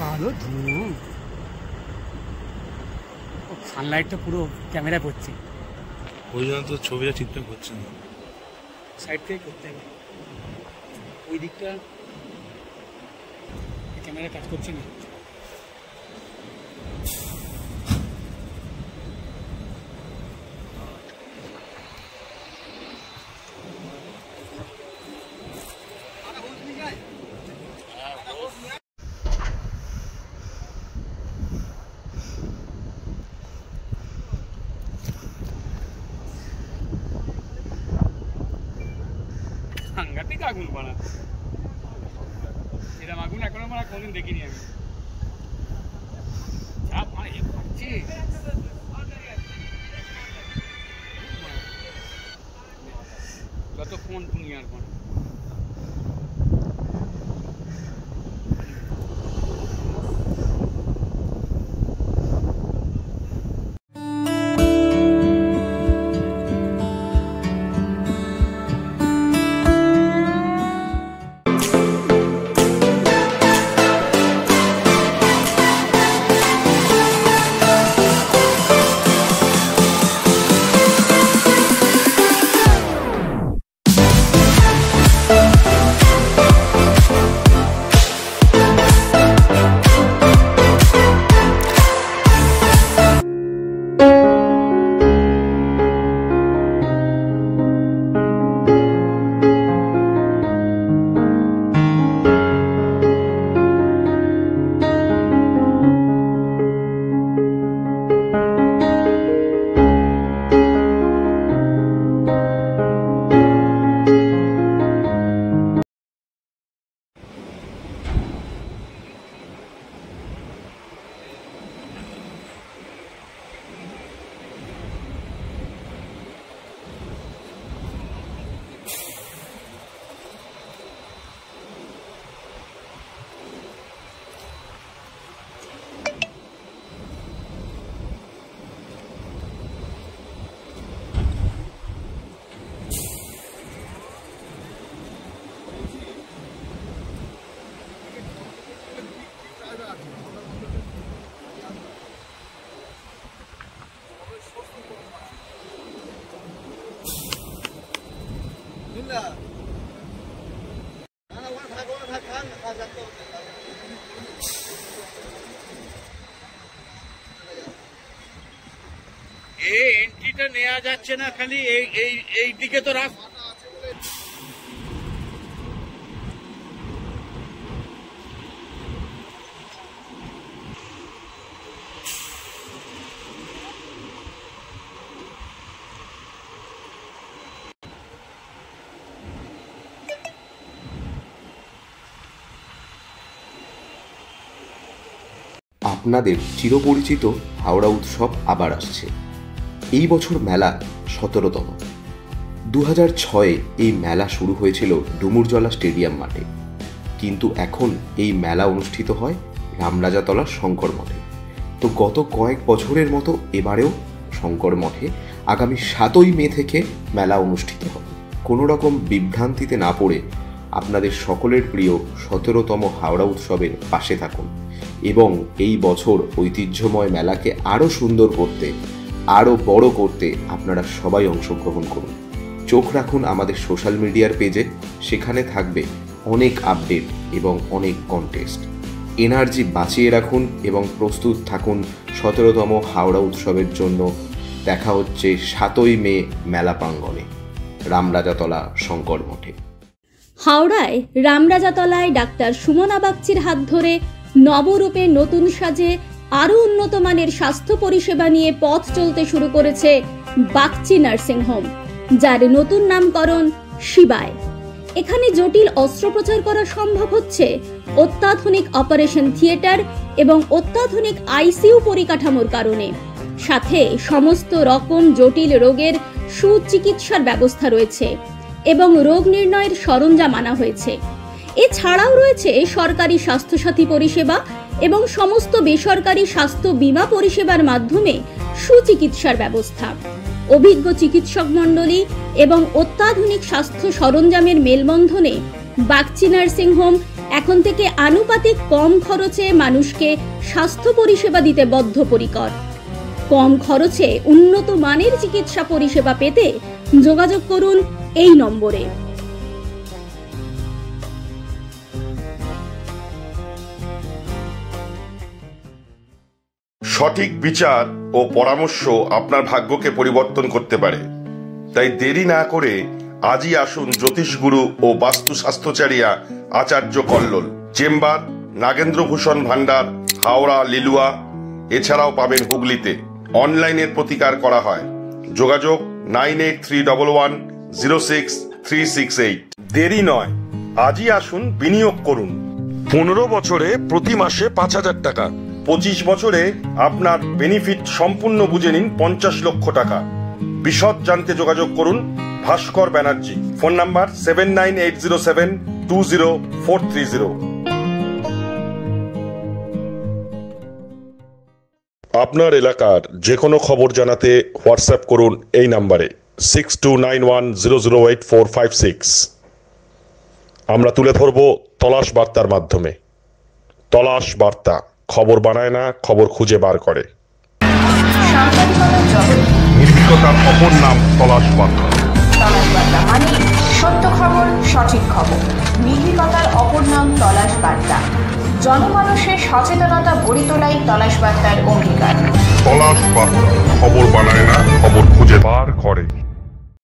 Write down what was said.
কালো ধুঁয়ো, সানলাইটটা পুরো ক্যামেরায় পড়ছে, ওই জন্য তো ছবিটা ঠিকঠাক হচ্ছে না। সাইড থেকে করতে হবে, ওই দিকটা ক্যামেরা কাজ করছে না। সাংঘাতিক আগুন পাড়া, এরকম আগুন এখনো আমরা কোনদিন দেখিনি আমি। যা মানে পাচ্ছি যতক্ষণ দুনিয়ার কোন এই এন্ট্রিটা নেওয়া যাচ্ছে না, খালি এই দিকে তো রাস্তা আপনাদের চিরপরিচিত হাওড়া উৎসব আবার আসছে। এই বছর মেলা 17তম। 2006-এ এই মেলা শুরু হয়েছিল ডুমুরজলা স্টেডিয়াম মাঠে, কিন্তু এখন এই মেলা অনুষ্ঠিত হয় রামরাজাতলার শঙ্কর মঠে। তো গত কয়েক বছরের মতো এবারেও শঙ্কর মঠে আগামী 7ই মে থেকে মেলা অনুষ্ঠিত হবে। কোনো রকম বিভ্রান্তিতে না পড়ে আপনাদের সকলের প্রিয় 17তম হাওড়া উৎসবের পাশে থাকুন এবং এই বছর ঐতিহ্যময় মেলাকে আরও সুন্দর করতে, আরও বড় করতে আপনারা সবাই অংশগ্রহণ করুন। চোখ রাখুন আমাদের সোশ্যাল মিডিয়ার পেজে, সেখানে থাকবে অনেক আপডেট এবং অনেক কন্টেস্ট। এনার্জি বাঁচিয়ে রাখুন এবং প্রস্তুত থাকুন 17তম হাওড়া উৎসবের জন্য। দেখা হচ্ছে 7ই মে মেলা প্রাঙ্গণে রামরাজাতলা শঙ্কর মঠে। হাওড়ায় রামরাজাতলায় ডাক্তার সুমনা বাগচির হাত ধরে নবরূপে নতুন সাজে আরও উন্নত মানের স্বাস্থ্য পরিষেবা নিয়ে পথ চলতে শুরু করেছে বাগচি নার্সিং হোম, যার নতুন নামকরণ শিবায়। এখানে জটিল অস্ত্রোপচার করা সম্ভব হচ্ছে অত্যাধুনিক অপারেশন থিয়েটার এবং অত্যাধুনিক আইসিইউ পরিকাঠামোর কারণে। সাথে সমস্ত রকম জটিল রোগের সুচিকিৎসার ব্যবস্থা রয়েছে এবং রোগ নির্ণয়ের সরঞ্জাম আনা হয়েছে। এছাড়াও রয়েছে সরকারি স্বাস্থ্যসাথী পরিষেবা এবং সমস্ত বেসরকারি স্বাস্থ্য বীমা পরিষেবার মাধ্যমে সুচিকিৎসার ব্যবস্থা। অভিজ্ঞ চিকিৎসক মণ্ডলী এবং অত্যাধুনিক স্বাস্থ্য সরঞ্জামের মেলবন্ধনে বাগচি নার্সিং হোম এখন থেকে আনুপাতিক কম খরচে মানুষকে স্বাস্থ্য পরিষেবা দিতে বদ্ধপরিকর। কম খরচে উন্নত মানের চিকিৎসা পরিষেবা পেতে যোগাযোগ করুন এই নম্বরে। সঠিক বিচার ও পরামর্শ আপনার ভাগ্যকে পরিবর্তন করতে পারে। তাই দেরি না করে আজই আসুন জ্যোতিষগুরু ও বাস্তু স্বাস্থ্যচারিয়া আচার্য কল্লোল। চেম্বার নাগেন্দ্রভূষণ ভান্ডার, হাওড়া, লিলুয়া। এছাড়াও পাবেন হুগলিতে। অনলাইনের প্রতিকার করা হয়। যোগাযোগ 9831106368। দেরি নয়, আজই আসুন, বিনিয়োগ করুন। 15 বছরে প্রতি মাসে 5,000 টাকা, 25 বছরে আপনার বেনিফিট সম্পূর্ণ বুঝে নিন 50 লক্ষ টাকা। বিশদ জানতে যোগাযোগ করুন ভাস্কর ব্যানার্জি। Phone number 7980720430। আপনার এলাকার যে কোনো খবর জানাতে হোয়াটসঅ্যাপ করুন এই নাম্বারে 6291008456। আমরা তুলে ধরব তলাশ বার্তার মাধ্যমে। তলাশ বার্তা, খবর বানায় না, খবর খুঁজে বার করে। নির্ভীকতার অপর নাম তলাশ বার্তা। তলাশ বার্তা মানে সত্য খবর, সঠিক খবর। নির্ভীকতার অপর নাম তলাশ বার্তা। জনমানুষের সচেতনতা গড়ে তোলাই তলাশ বার্তার অঙ্গীকার। তলাশ বার্তা, খবর বানায় না, খবর খুঁজে বার করে।